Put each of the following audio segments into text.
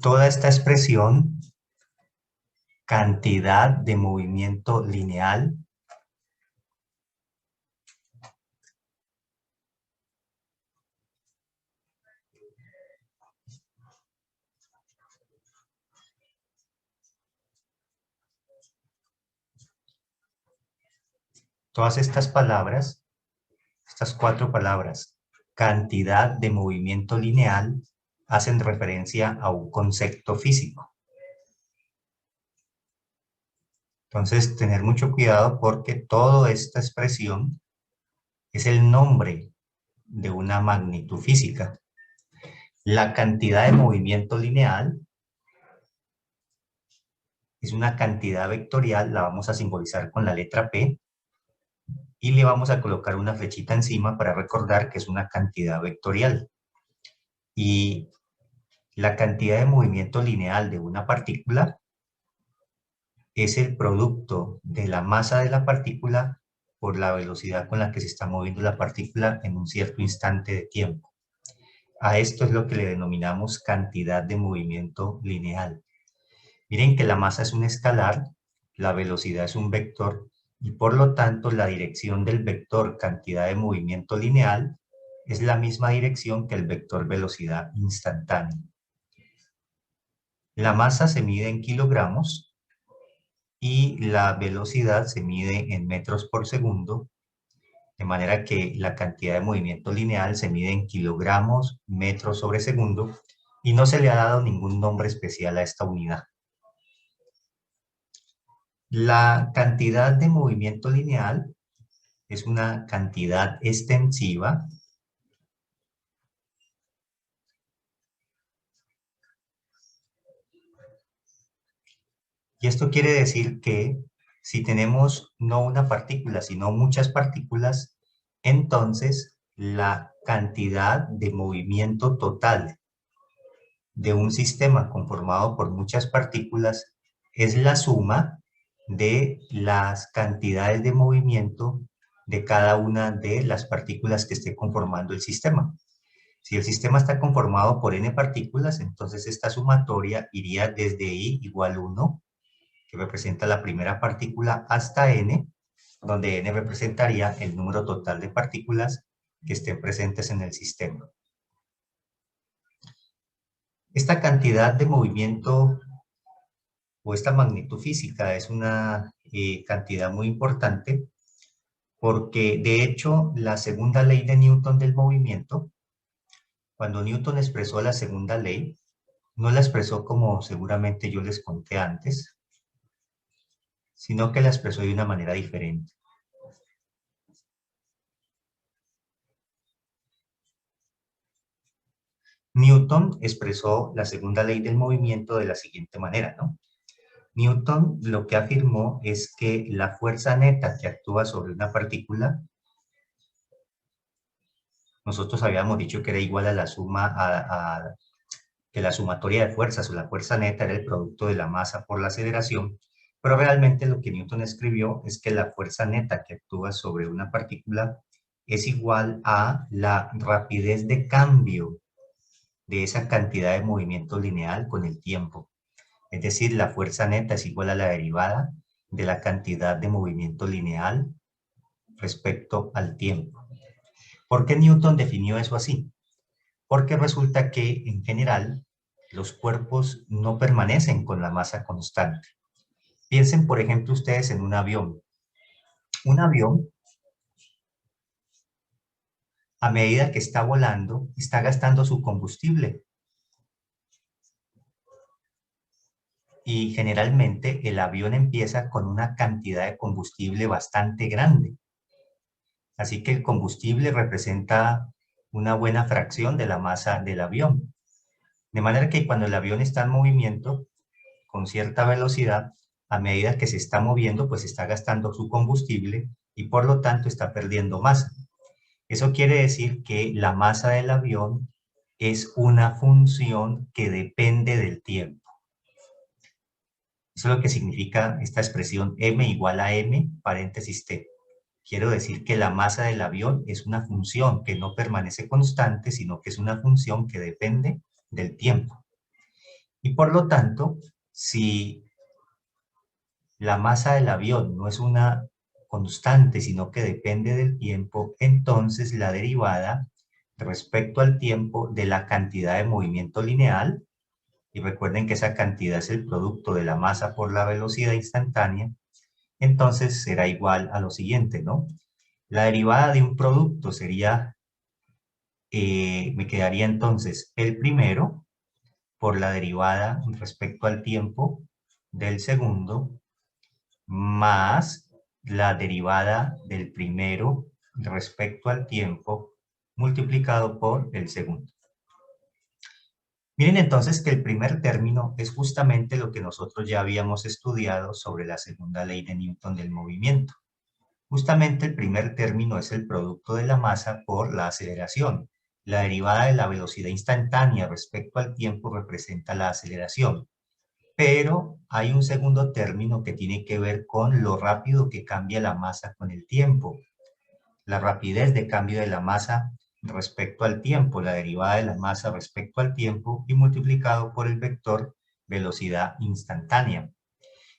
Toda esta expresión, cantidad de movimiento lineal, todas estas palabras, estas 4 palabras, cantidad de movimiento lineal, hacen referencia a un concepto físico. Entonces, tener mucho cuidado porque toda esta expresión es el nombre de una magnitud física. La cantidad de movimiento lineal es una cantidad vectorial, la vamos a simbolizar con la letra P, y le vamos a colocar una flechita encima para recordar que es una cantidad vectorial. Y la cantidad de movimiento lineal de una partícula es el producto de la masa de la partícula por la velocidad con la que se está moviendo la partícula en un cierto instante de tiempo. A esto es lo que le denominamos cantidad de movimiento lineal. Miren que la masa es un escalar, la velocidad es un vector, y por lo tanto la dirección del vector cantidad de movimiento lineal es la misma dirección que el vector velocidad instantánea. La masa se mide en kilogramos y la velocidad se mide en metros por segundo, de manera que la cantidad de movimiento lineal se mide en kilogramos, metros sobre segundo, y no se le ha dado ningún nombre especial a esta unidad. La cantidad de movimiento lineal es una cantidad extensiva y esto quiere decir que si tenemos no una partícula, sino muchas partículas, entonces la cantidad de movimiento total de un sistema conformado por muchas partículas es la suma de las cantidades de movimiento de cada una de las partículas que esté conformando el sistema. Si el sistema está conformado por n partículas, entonces esta sumatoria iría desde i igual 1, que representa la primera partícula, hasta n, donde n representaría el número total de partículas que estén presentes en el sistema. Esta cantidad de movimiento o esta magnitud física es una cantidad muy importante porque, de hecho, la segunda ley de Newton del movimiento, cuando Newton expresó la segunda ley, no la expresó como seguramente yo les conté antes, sino que la expresó de una manera diferente. Newton expresó la segunda ley del movimiento de la siguiente manera, ¿no? Newton lo que afirmó es que la fuerza neta que actúa sobre una partícula, nosotros habíamos dicho que era igual a la suma, que la sumatoria de fuerzas o la fuerza neta era el producto de la masa por la aceleración, pero realmente lo que Newton escribió es que la fuerza neta que actúa sobre una partícula es igual a la rapidez de cambio de esa cantidad de movimiento lineal con el tiempo. Es decir, la fuerza neta es igual a la derivada de la cantidad de movimiento lineal respecto al tiempo. ¿Por qué Newton definió eso así? Porque resulta que, en general, los cuerpos no permanecen con la masa constante. Piensen, por ejemplo, ustedes en un avión. Un avión, a medida que está volando, está gastando su combustible. Y generalmente el avión empieza con una cantidad de combustible bastante grande. Así que el combustible representa una buena fracción de la masa del avión. De manera que cuando el avión está en movimiento, con cierta velocidad, a medida que se está moviendo, pues está gastando su combustible y por lo tanto está perdiendo masa. Eso quiere decir que la masa del avión es una función que depende del tiempo. Eso es lo que significa esta expresión m igual a m, paréntesis t. Quiero decir que la masa del avión es una función que no permanece constante, sino que es una función que depende del tiempo. Y por lo tanto, si la masa del avión no es una constante, sino que depende del tiempo, entonces la derivada respecto al tiempo de la cantidad de movimiento lineal, y recuerden que esa cantidad es el producto de la masa por la velocidad instantánea, entonces será igual a lo siguiente, ¿no? La derivada de un producto sería, me quedaría entonces el primero por la derivada respecto al tiempo del segundo, más la derivada del primero respecto al tiempo multiplicado por el segundo. Miren entonces que el primer término es justamente lo que nosotros ya habíamos estudiado sobre la segunda ley de Newton del movimiento. Justamente el primer término es el producto de la masa por la aceleración. La derivada de la velocidad instantánea respecto al tiempo representa la aceleración. Pero hay un segundo término que tiene que ver con lo rápido que cambia la masa con el tiempo. La rapidez de cambio de la masa respecto al tiempo, la derivada de la masa respecto al tiempo y multiplicado por el vector velocidad instantánea.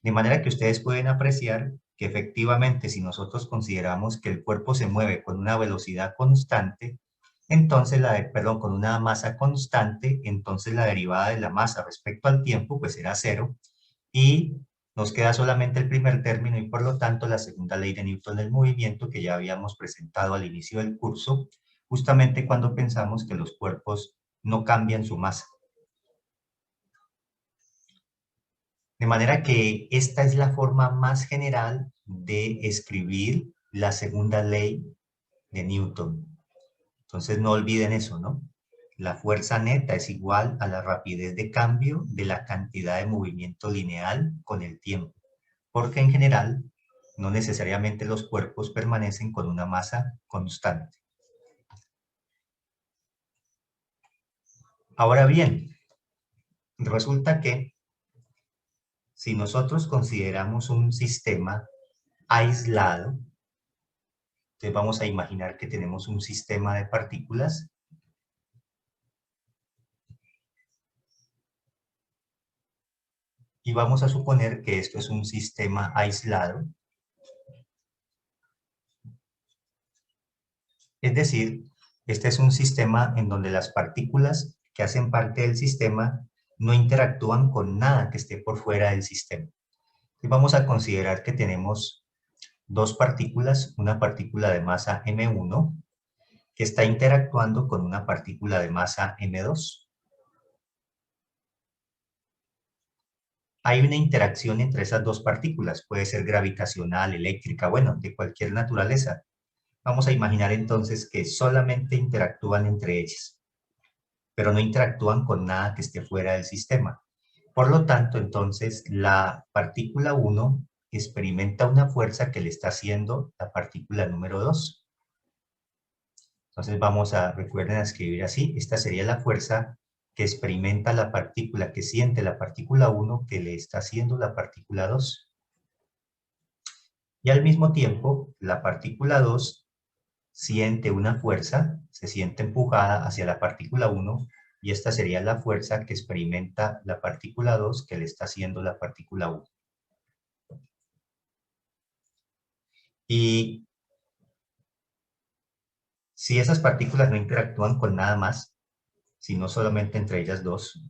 De manera que ustedes pueden apreciar que efectivamente si nosotros consideramos que el cuerpo se mueve con una velocidad constante, entonces con una masa constante, entonces la derivada de la masa respecto al tiempo pues será cero y nos queda solamente el primer término y por lo tanto la segunda ley de Newton del movimiento que ya habíamos presentado al inicio del curso, justamente cuando pensamos que los cuerpos no cambian su masa. De manera que esta es la forma más general de escribir la segunda ley de Newton. Entonces no olviden eso, ¿no? La fuerza neta es igual a la rapidez de cambio de la cantidad de movimiento lineal con el tiempo, porque en general no necesariamente los cuerpos permanecen con una masa constante. Ahora bien, resulta que si nosotros consideramos un sistema aislado, entonces vamos a imaginar que tenemos un sistema de partículas y vamos a suponer que esto es un sistema aislado. Es decir, este es un sistema en donde las partículas que hacen parte del sistema no interactúan con nada que esté por fuera del sistema. Y vamos a considerar que tenemos dos partículas, una partícula de masa m1 que está interactuando con una partícula de masa m2. Hay una interacción entre esas dos partículas, puede ser gravitacional, eléctrica, bueno, de cualquier naturaleza. Vamos a imaginar entonces que solamente interactúan entre ellas, pero no interactúan con nada que esté fuera del sistema. Por lo tanto, entonces, la partícula 1 experimenta una fuerza que le está haciendo la partícula número 2. Entonces recuerden a escribir así, esta sería la fuerza que experimenta la partícula, que siente la partícula 1 que le está haciendo la partícula 2. Y al mismo tiempo, la partícula 2 siente una fuerza, se siente empujada hacia la partícula 1 y esta sería la fuerza que experimenta la partícula 2 que le está haciendo la partícula 1. Y si esas partículas no interactúan con nada más, sino solamente entre ellas dos,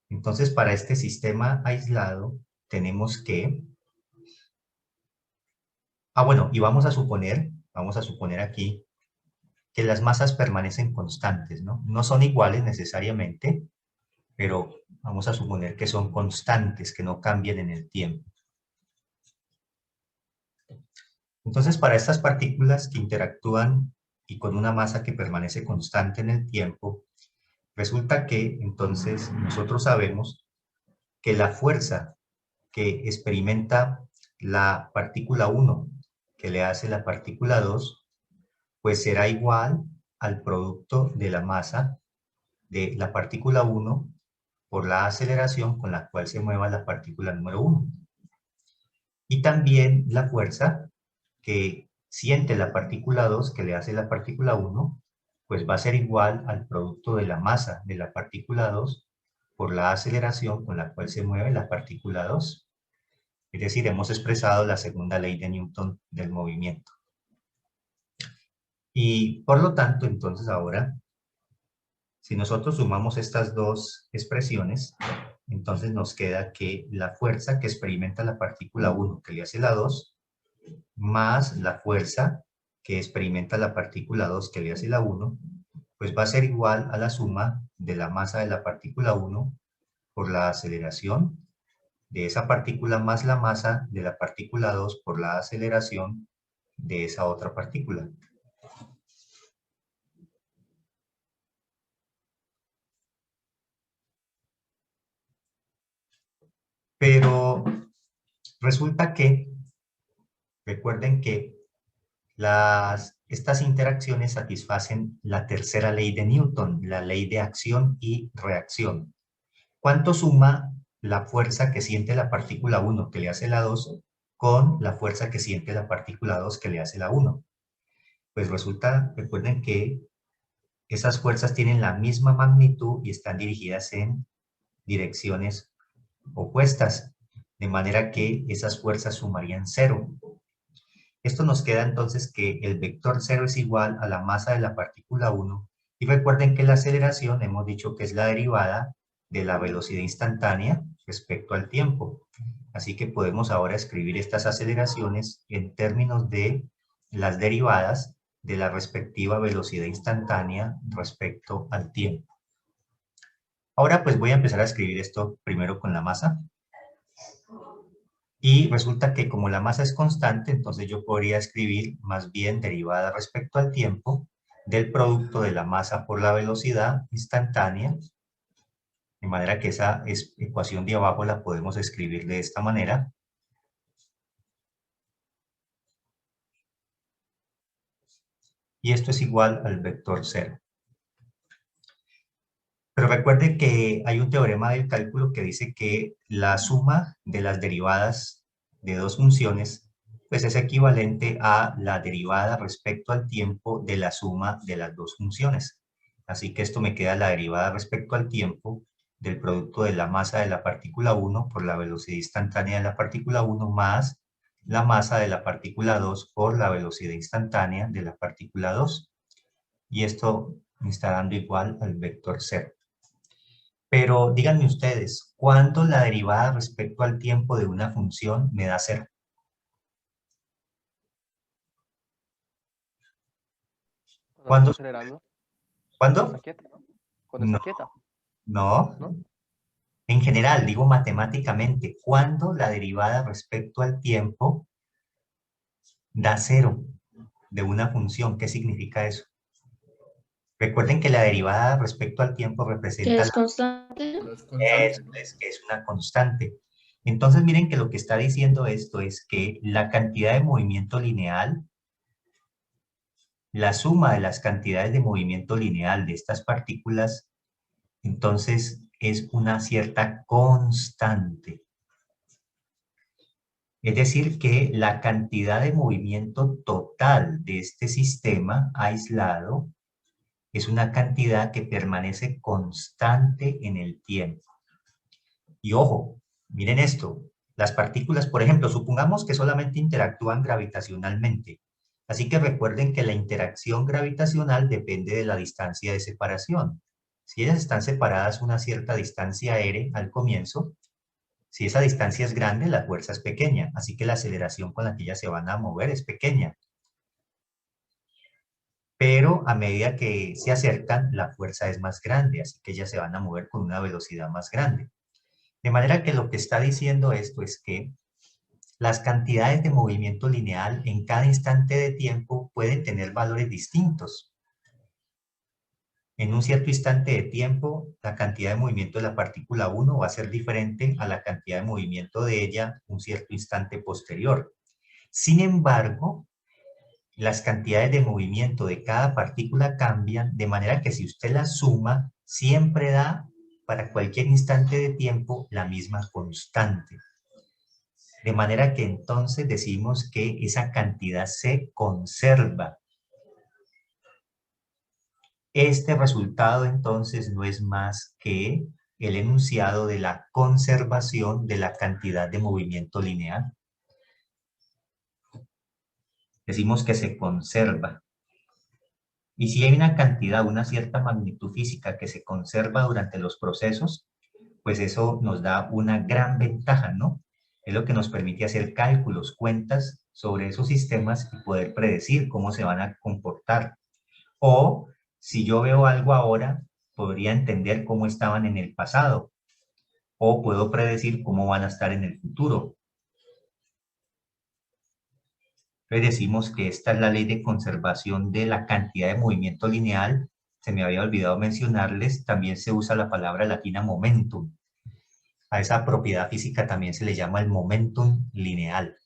entonces para este sistema aislado tenemos que... bueno, y vamos a suponer aquí que las masas permanecen constantes, ¿no? No son iguales necesariamente, pero vamos a suponer que son constantes, que no cambian en el tiempo. Entonces, para estas partículas que interactúan y con una masa que permanece constante en el tiempo, resulta que entonces nosotros sabemos que la fuerza que experimenta la partícula 1 que le hace la partícula 2, pues será igual al producto de la masa de la partícula 1 por la aceleración con la cual se mueva la partícula número 1. Y también la fuerza que siente la partícula 2 que le hace la partícula 1, pues va a ser igual al producto de la masa de la partícula 2 por la aceleración con la cual se mueve la partícula 2. Es decir, hemos expresado la segunda ley de Newton del movimiento. Y por lo tanto, entonces ahora, si nosotros sumamos estas dos expresiones, entonces nos queda que la fuerza que experimenta la partícula 1 que le hace la 2, más la fuerza que experimenta la partícula 2 que le hace la 1, pues va a ser igual a la suma de la masa de la partícula 1 por la aceleración de esa partícula más la masa de la partícula 2 por la aceleración de esa otra partícula. Pero resulta que, recuerden que estas interacciones satisfacen la tercera ley de Newton, la ley de acción y reacción. ¿Cuánto suma la fuerza que siente la partícula 1 que le hace la 2 con la fuerza que siente la partícula 2 que le hace la 1? Pues resulta, recuerden que esas fuerzas tienen la misma magnitud y están dirigidas en direcciones opuestas, de manera que esas fuerzas sumarían 0. Esto nos queda entonces que el vector 0 es igual a la masa de la partícula 1, y recuerden que la aceleración hemos dicho que es la derivada de la velocidad instantánea respecto al tiempo. Así que podemos ahora escribir estas aceleraciones en términos de las derivadas de la respectiva velocidad instantánea respecto al tiempo. Ahora pues voy a empezar a escribir esto primero con la masa. Y resulta que como la masa es constante, entonces yo podría escribir más bien derivada respecto al tiempo del producto de la masa por la velocidad instantánea. De manera que esa ecuación de abajo la podemos escribir de esta manera. Y esto es igual al vector 0. Pero recuerden que hay un teorema del cálculo que dice que la suma de las derivadas de dos funciones pues es equivalente a la derivada respecto al tiempo de la suma de las dos funciones. Así que esto me queda la derivada respecto al tiempo del producto de la masa de la partícula 1 por la velocidad instantánea de la partícula 1 más la masa de la partícula 2 por la velocidad instantánea de la partícula 2. Y esto me está dando igual al vector 0. Pero díganme ustedes, ¿cuándo la derivada respecto al tiempo de una función me da 0? Cuando está ¿Cuándo? acelerando, cuando está ¿Cuándo? quieta, ¿no? Cuando No, está quieta, no. ¿no? En general, digo matemáticamente, ¿cuándo la derivada respecto al tiempo da 0 de una función? ¿Qué significa eso? Recuerden que la derivada respecto al tiempo Que representa es constante. No es constante, ¿no? que es una constante. Entonces miren que lo que está diciendo esto es que la cantidad de movimiento lineal, la suma de las cantidades de movimiento lineal de estas partículas, entonces es una cierta constante. Es decir, que la cantidad de movimiento total de este sistema aislado es una cantidad que permanece constante en el tiempo. Y ojo, miren esto, las partículas, por ejemplo, supongamos que solamente interactúan gravitacionalmente. Así que recuerden que la interacción gravitacional depende de la distancia de separación. Si ellas están separadas una cierta distancia r al comienzo, si esa distancia es grande, la fuerza es pequeña, así que la aceleración con la que ellas se van a mover es pequeña. Pero a medida que se acercan, la fuerza es más grande, así que ellas se van a mover con una velocidad más grande. De manera que lo que está diciendo esto es que las cantidades de movimiento lineal en cada instante de tiempo pueden tener valores distintos. En un cierto instante de tiempo, la cantidad de movimiento de la partícula 1 va a ser diferente a la cantidad de movimiento de ella un cierto instante posterior. Sin embargo, las cantidades de movimiento de cada partícula cambian, de manera que si usted las suma, siempre da para cualquier instante de tiempo la misma constante. De manera que entonces decimos que esa cantidad se conserva. Este resultado entonces no es más que el enunciado de la conservación de la cantidad de movimiento lineal. Decimos que se conserva. Y si hay una cantidad, una cierta magnitud física que se conserva durante los procesos, pues eso nos da una gran ventaja, ¿no? Es lo que nos permite hacer cálculos, cuentas sobre esos sistemas y poder predecir cómo se van a comportar. O si yo veo algo ahora, podría entender cómo estaban en el pasado. O puedo predecir cómo van a estar en el futuro. Entonces decimos que esta es la ley de conservación de la cantidad de movimiento lineal. Se me había olvidado mencionarles, también se usa la palabra latina momentum. A esa propiedad física también se le llama el momentum lineal.